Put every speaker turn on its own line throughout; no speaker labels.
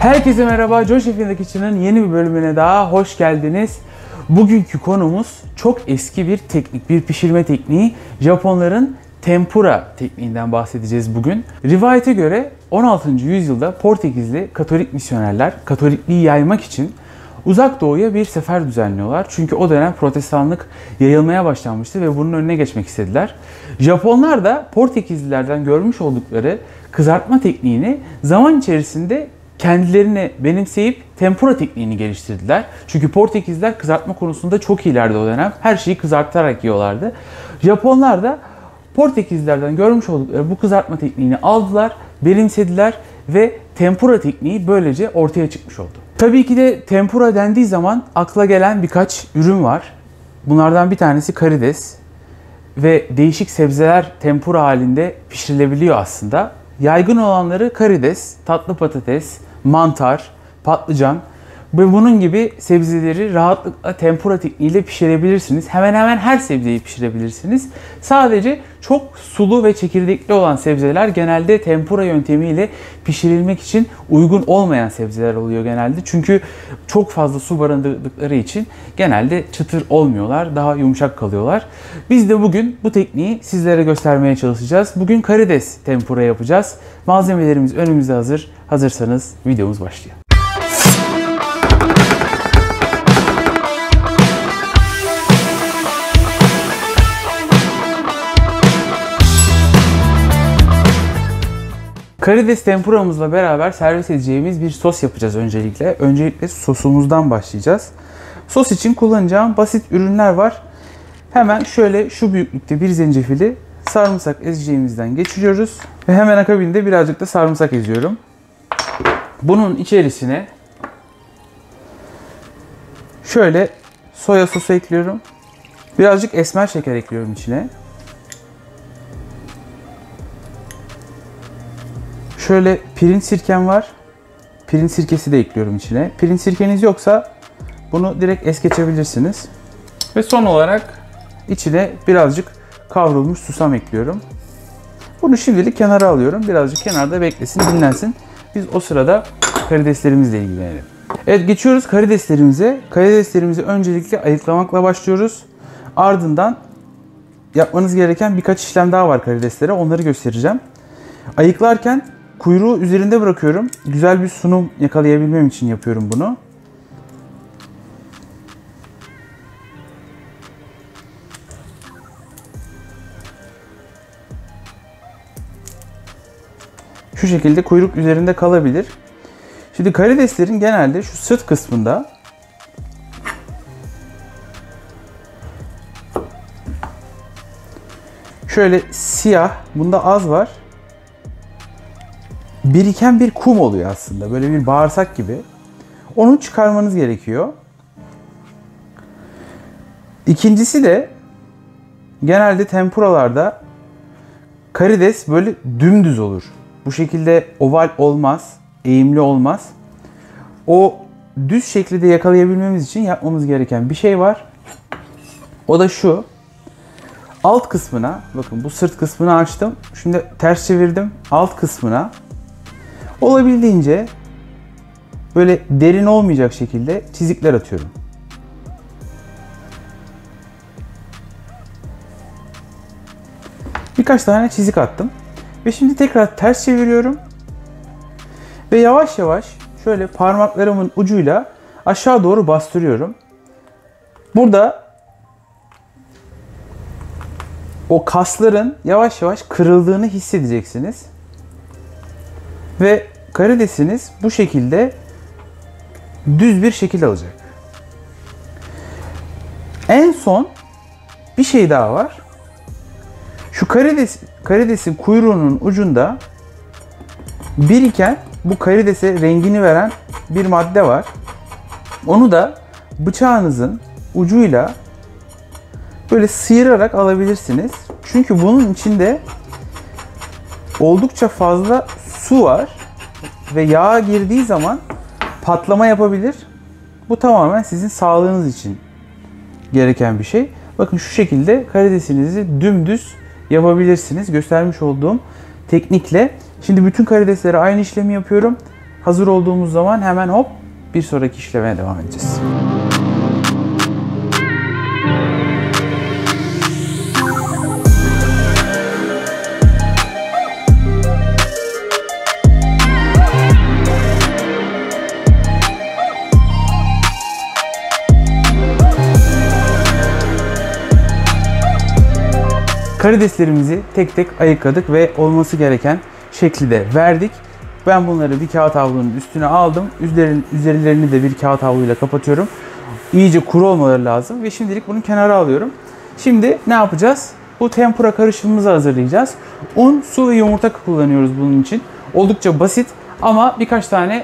Herkese merhaba, Joe Chef in the Kitchen'ın yeni bir bölümüne daha hoş geldiniz. Bugünkü konumuz çok eski bir teknik, bir pişirme tekniği. Japonların tempura tekniğinden bahsedeceğiz bugün. Rivayete göre 16. yüzyılda Portekizli Katolik misyonerler Katolikliği yaymak için Uzak Doğu'ya bir sefer düzenliyorlar. Çünkü o dönem Protestanlık yayılmaya başlanmıştı ve bunun önüne geçmek istediler. Japonlar da Portekizlilerden görmüş oldukları kızartma tekniğini zaman içerisinde kendilerine benimseyip tempura tekniğini geliştirdiler. Çünkü Portekizliler kızartma konusunda çok iyilerdi o dönem. Her şeyi kızartarak yiyorlardı. Japonlar da Portekizlilerden görmüş oldukları bu kızartma tekniğini aldılar, benimsediler ve tempura tekniği böylece ortaya çıkmış oldu. Tabii ki de tempura dendiği zaman akla gelen birkaç ürün var. Bunlardan bir tanesi karides ve değişik sebzeler tempura halinde pişirilebiliyor aslında. Yaygın olanları karides, tatlı patates, mantar, patlıcan ve bunun gibi sebzeleri rahatlıkla tempura tekniğiyle pişirebilirsiniz. Hemen hemen her sebzeyi pişirebilirsiniz. Sadece çok sulu ve çekirdekli olan sebzeler genelde tempura yöntemiyle pişirilmek için uygun olmayan sebzeler oluyor genelde. Çünkü çok fazla su barındırdıkları için genelde çıtır olmuyorlar, daha yumuşak kalıyorlar. Biz de bugün bu tekniği sizlere göstermeye çalışacağız. Bugün karides tempura yapacağız. Malzemelerimiz önümüzde hazır. Hazırsanız videomuz başlıyor. Karides tempuramızla beraber servis edeceğimiz bir sos yapacağız öncelikle. Öncelikle sosumuzdan başlayacağız. Sos için kullanacağım basit ürünler var. Hemen şöyle şu büyüklükte bir zencefili sarımsak ezeceğimizden geçiriyoruz. Ve hemen akabinde birazcık da sarımsak eziyorum. Bunun içerisine şöyle soya sosu ekliyorum. Birazcık esmer şeker ekliyorum içine. Şöyle pirinç sirkem var. Pirinç sirkesi de ekliyorum içine. Pirinç sirkeniz yoksa bunu direkt es geçebilirsiniz. Ve son olarak içine birazcık kavrulmuş susam ekliyorum. Bunu şimdilik kenara alıyorum. Birazcık kenarda beklesin, dinlensin. Biz o sırada karideslerimizle ilgilenelim. Evet, geçiyoruz karideslerimize. Karideslerimizi öncelikle ayıklamakla başlıyoruz. Ardından yapmanız gereken birkaç işlem daha var karideslere. Onları göstereceğim. Ayıklarken kuyruğu üzerinde bırakıyorum. Güzel bir sunum yakalayabilmem için yapıyorum bunu. Şu şekilde kuyruk üzerinde kalabilir. Şimdi karideslerin genelde şu sırt kısmında şöyle siyah, bunda az var, biriken bir kum oluyor aslında. Böyle bir bağırsak gibi. Onu çıkarmanız gerekiyor. İkincisi de genelde tempuralarda karides böyle dümdüz olur. Bu şekilde oval olmaz, eğimli olmaz. O düz şekilde yakalayabilmemiz için yapmamız gereken bir şey var. O da şu. Alt kısmına, bakın bu sırt kısmını açtım. Şimdi ters çevirdim. Alt kısmına olabildiğince böyle derin olmayacak şekilde çizikler atıyorum. Birkaç tane çizik attım. Ve şimdi tekrar ters çeviriyorum. Ve yavaş yavaş şöyle parmaklarımın ucuyla aşağı doğru bastırıyorum. Burada o kasların yavaş yavaş kırıldığını hissedeceksiniz. Ve karidesiniz bu şekilde düz bir şekil alacak. En son bir şey daha var. Şu karidesin kuyruğunun ucunda biriken, bu karidese rengini veren bir madde var. Onu da bıçağınızın ucuyla böyle sıyırarak alabilirsiniz. Çünkü bunun içinde oldukça fazla su var ve yağ girdiği zaman patlama yapabilir. Bu tamamen sizin sağlığınız için gereken bir şey. Bakın şu şekilde karidesinizi dümdüz yapabilirsiniz. Göstermiş olduğum teknikle. Şimdi bütün karideslere aynı işlemi yapıyorum. Hazır olduğumuz zaman hemen hop bir sonraki işlemeye devam edeceğiz. Karideslerimizi tek tek ayıkladık ve olması gereken şekli de verdik. Ben bunları bir kağıt havlunun üstüne aldım. Üzerlerini de bir kağıt havluyla kapatıyorum. İyice kuru olmaları lazım ve şimdilik bunu kenara alıyorum. Şimdi ne yapacağız? Bu tempura karışımımızı hazırlayacağız. Un, su ve yumurta kullanıyoruz bunun için. Oldukça basit ama birkaç tane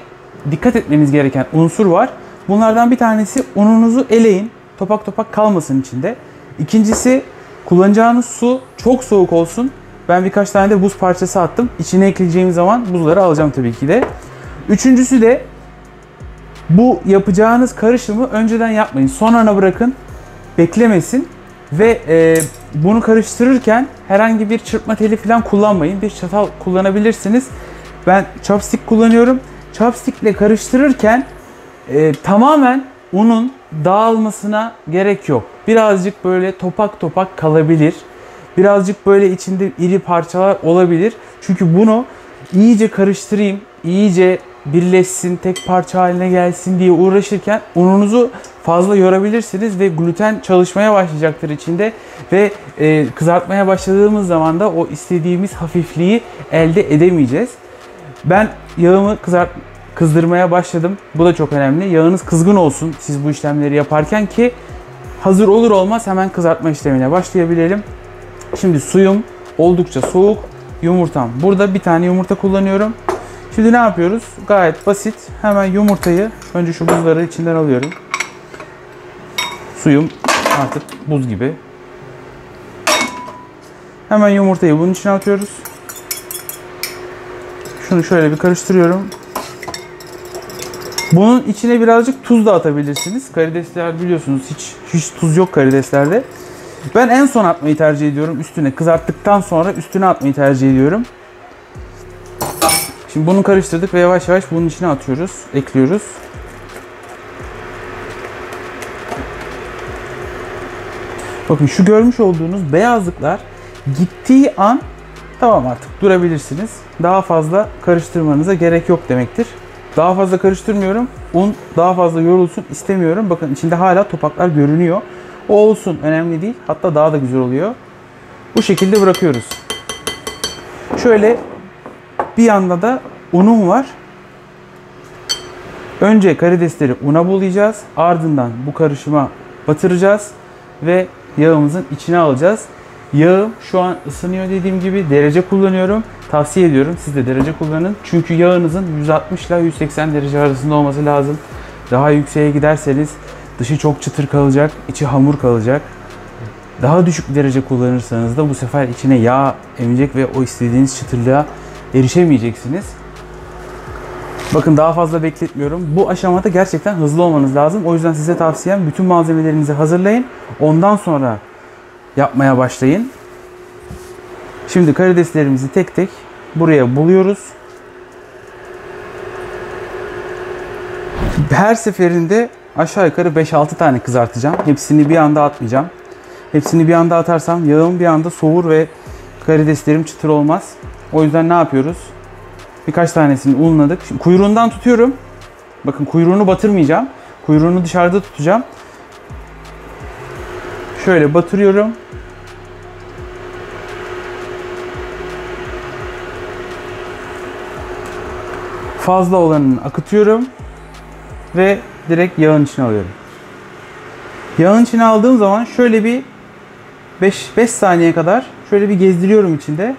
dikkat etmeniz gereken unsur var. Bunlardan bir tanesi ununuzu eleyin. Topak topak kalmasın içinde. İkincisi kullanacağınız su çok soğuk olsun. Ben birkaç tane de buz parçası attım. İçine ekleyeceğim zaman buzları alacağım tabii ki de. Üçüncüsü de bu yapacağınız karışımı önceden yapmayın. Son ana bırakın. Beklemesin. Ve bunu karıştırırken herhangi bir çırpma teli falan kullanmayın. Bir çatal kullanabilirsiniz. Ben chopstick kullanıyorum. Chopstick ile karıştırırken tamamen unun dağılmasına gerek yok. Birazcık böyle topak topak kalabilir. Birazcık böyle içinde iri parçalar olabilir. Çünkü bunu iyice karıştırayım, iyice birleşsin, tek parça haline gelsin diye uğraşırken ununuzu fazla yorabilirsiniz ve gluten çalışmaya başlayacaktır içinde ve kızartmaya başladığımız zaman da o istediğimiz hafifliği elde edemeyeceğiz. Ben yağımı kızdırmaya başladım. Bu da çok önemli. Yağınız kızgın olsun siz bu işlemleri yaparken ki hazır olur olmaz hemen kızartma işlemine başlayabilelim. Şimdi suyum oldukça soğuk. Yumurtam. Burada bir tane yumurta kullanıyorum. Şimdi ne yapıyoruz? Gayet basit. Hemen yumurtayı önce şu buzları içinden alıyorum. Suyum artık buz gibi. Hemen yumurtayı bunun içine atıyoruz. Şunu şöyle bir karıştırıyorum. Bunun içine birazcık tuz da atabilirsiniz. Karidesler biliyorsunuz hiç tuz yok karideslerde. Ben en son atmayı tercih ediyorum. Üstüne kızarttıktan sonra üstüne atmayı tercih ediyorum. Şimdi bunu karıştırdık ve yavaş yavaş bunun içine atıyoruz, ekliyoruz. Bakın şu görmüş olduğunuz beyazlıklar gittiği an tamam artık durabilirsiniz. Daha fazla karıştırmanıza gerek yok demektir. Daha fazla karıştırmıyorum. Un daha fazla yorulsun istemiyorum. Bakın içinde hala topaklar görünüyor. O olsun, önemli değil. Hatta daha da güzel oluyor. Bu şekilde bırakıyoruz. Şöyle bir yanda da unum var. Önce karidesleri una bulayacağız. Ardından bu karışıma batıracağız ve yağımızın içine alacağız. Yağım şu an ısınıyor dediğim gibi. Derece kullanıyorum. Tavsiye ediyorum. Siz de derece kullanın. Çünkü yağınızın 160 ile 180 derece arasında olması lazım. Daha yükseğe giderseniz dışı çok çıtır kalacak, içi hamur kalacak. Daha düşük bir derece kullanırsanız da bu sefer içine yağ emecek ve o istediğiniz çıtırlığa erişemeyeceksiniz. Bakın daha fazla bekletmiyorum. Bu aşamada gerçekten hızlı olmanız lazım. O yüzden size tavsiyem bütün malzemelerinizi hazırlayın. Ondan sonra yapmaya başlayın. Şimdi karideslerimizi tek tek buraya buluyoruz. Her seferinde aşağı yukarı 5-6 tane kızartacağım. Hepsini bir anda atmayacağım. Hepsini bir anda atarsam yağım bir anda soğur ve karideslerim çıtır olmaz. O yüzden ne yapıyoruz? Birkaç tanesini unladık. Şimdi kuyruğundan tutuyorum. Bakın kuyruğunu batırmayacağım. Kuyruğunu dışarıda tutacağım. Şöyle batırıyorum. Fazla olanını akıtıyorum. Ve direkt yağın içine alıyorum. Yağın içine aldığım zaman şöyle bir 5 saniye kadar şöyle bir gezdiriyorum içinde.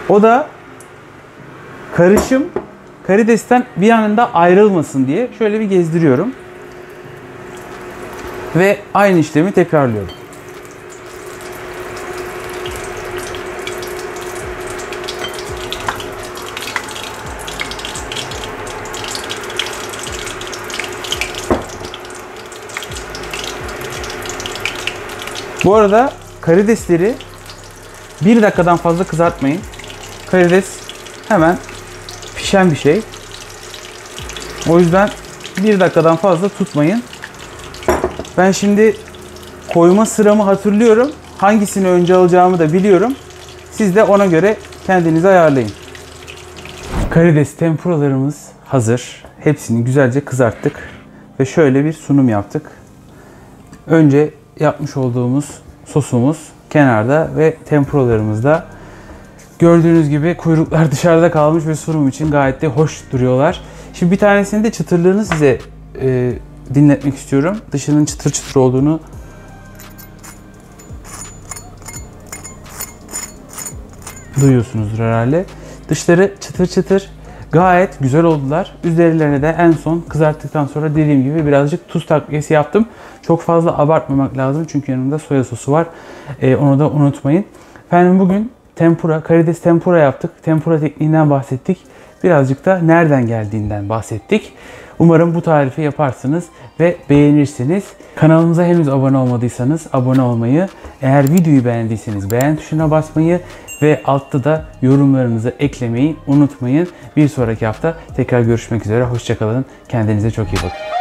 O da karışım karidesten bir anında ayrılmasın diye şöyle bir gezdiriyorum. Ve aynı işlemi tekrarlıyorum. Bu arada karidesleri 1 dakikadan fazla kızartmayın. Karides hemen pişen bir şey. O yüzden 1 dakikadan fazla tutmayın. Ben şimdi koyma sıramı hatırlıyorum. Hangisini önce alacağımı da biliyorum. Siz de ona göre kendinizi ayarlayın. Karides tempuralarımız hazır. Hepsini güzelce kızarttık. Ve şöyle bir sunum yaptık. Önce yapmış olduğumuz sosumuz kenarda ve tempuralarımız da gördüğünüz gibi kuyruklar dışarıda kalmış ve sunum için gayet de hoş duruyorlar. Şimdi bir tanesinin de çıtırlığını size dinletmek istiyorum. Dışının çıtır çıtır olduğunu duyuyorsunuzdur herhalde. Dışları çıtır çıtır gayet güzel oldular. Üzerlerine de en son kızarttıktan sonra dediğim gibi birazcık tuz takviyesi yaptım. Çok fazla abartmamak lazım çünkü yanında soya sosu var. Onu da unutmayın. Efendim bugün tempura, karides tempura yaptık. Tempura tekniğinden bahsettik. Birazcık da nereden geldiğinden bahsettik. Umarım bu tarifi yaparsınız ve beğenirsiniz. Kanalımıza henüz abone olmadıysanız abone olmayı, eğer videoyu beğendiyseniz beğen tuşuna basmayı ve altta da yorumlarınızı eklemeyi unutmayın. Bir sonraki hafta tekrar görüşmek üzere. Hoşça kalın. Kendinize çok iyi bakın.